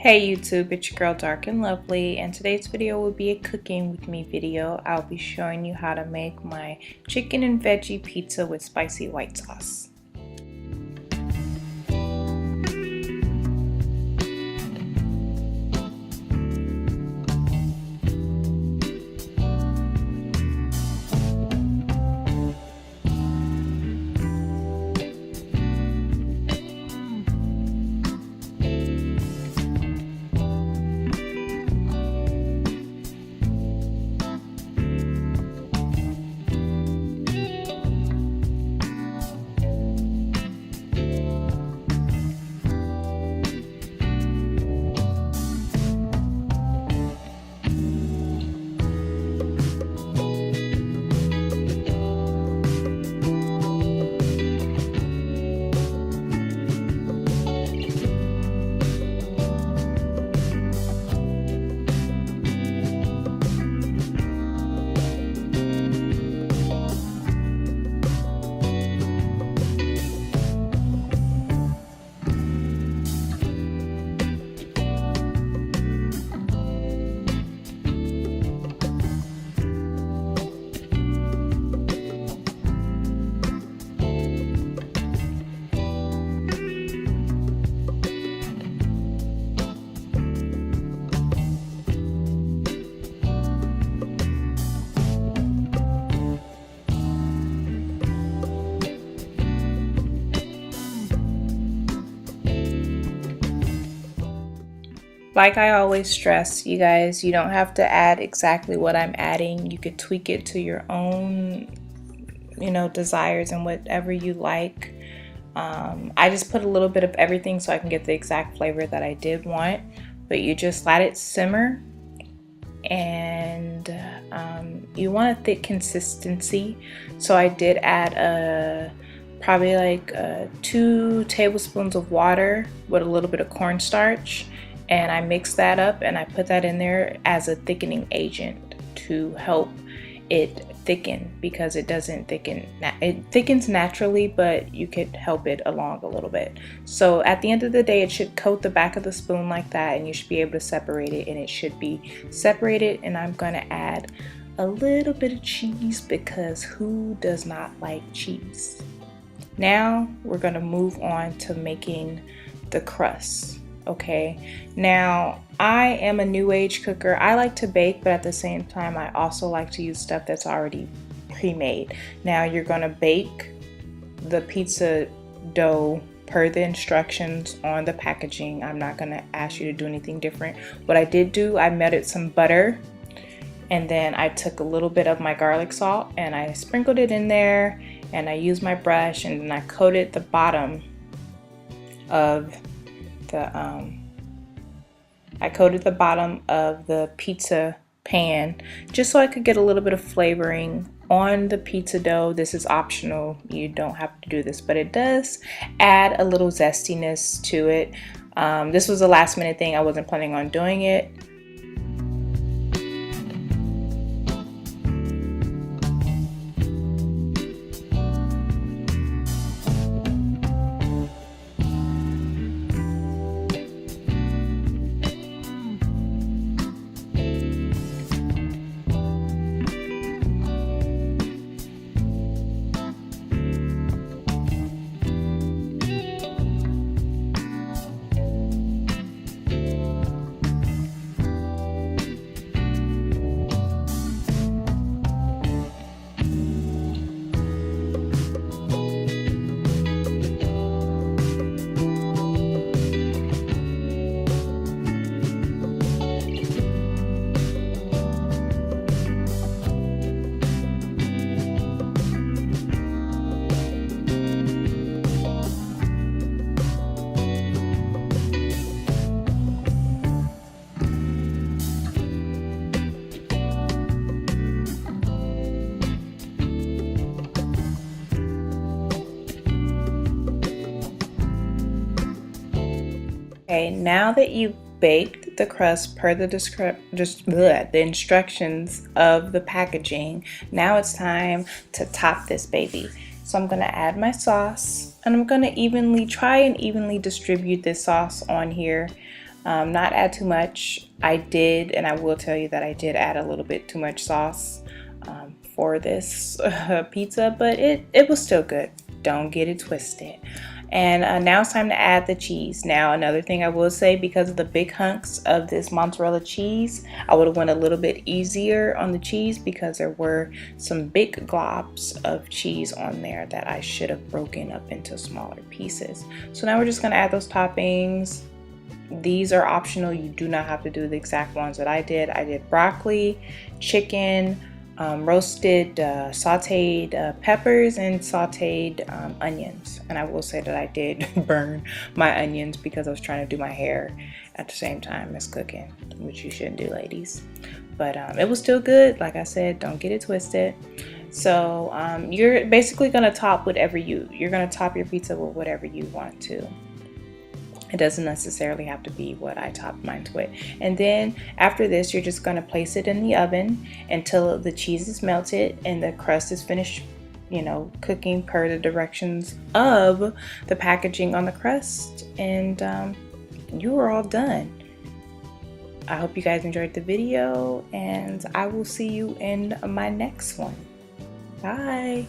Hey YouTube, it's your girl Drknlvely, and today's video will be a cooking with me video. I'll be showing you how to make my chicken and veggie pizza with spicy white sauce. Like I always stress, you guys, you don't have to add exactly what I'm adding. You could tweak it to your own, desires and whatever you like. I just put a little bit of everything so I can get the exact flavor that I did want. But you just let it simmer, and you want a thick consistency. So I did add probably like 2 tablespoons of water with a little bit of cornstarch. And I mixed that up and I put that in there as a thickening agent to help it thicken, because it doesn't thicken. It thickens naturally, but you could help it along a little bit. So at the end of the day, it should coat the back of the spoon like that, and you should be able to separate it, and it should be separated. And I'm gonna add a little bit of cheese, because who does not like cheese? Now we're gonna move on to making the crust. Okay, now I am a new age cooker. I like to bake, but at the same time I also like to use stuff that's already pre-made. Now you're gonna bake the pizza dough per the instructions on the packaging. I'm not gonna ask you to do anything different. What I did do, I melted some butter, and then I took a little bit of my garlic salt and I sprinkled it in there, and I used my brush, and then I coated the bottom of the pizza pan, just so I could get a little bit of flavoring on the pizza dough. This is optional, you don't have to do this, but it does add a little zestiness to it. This was a last minute thing, I wasn't planning on doing it. Okay, now that you've baked the crust per the instructions of the packaging, now it's time to top this baby. So I'm gonna add my sauce, and I'm gonna try and evenly distribute this sauce on here. Not add too much. I did, and I will tell you that I did add a little bit too much sauce for this pizza, but it was still good. Don't get it twisted. And now it's time to add the cheese. Now, another thing I will say, because of the big hunks of this mozzarella cheese, I would have went a little bit easier on the cheese because there were some big globs of cheese on there that I should have broken up into smaller pieces. So now we're just gonna add those toppings. These are optional. You do not have to do the exact ones that I did. I did broccoli, chicken, roasted sauteed peppers, and sauteed onions. And I will say that I did burn my onions because I was trying to do my hair at the same time as cooking, which you shouldn't do, ladies. But it was still good. Like I said, don't get it twisted. So you're basically gonna top whatever you're gonna top your pizza with whatever you want to. It doesn't necessarily have to be what I topped mine with. And then after this, you're just going to place it in the oven until the cheese is melted and the crust is finished, you know, cooking per the directions of the packaging on the crust. And you are all done. I hope you guys enjoyed the video, and I will see you in my next one. Bye.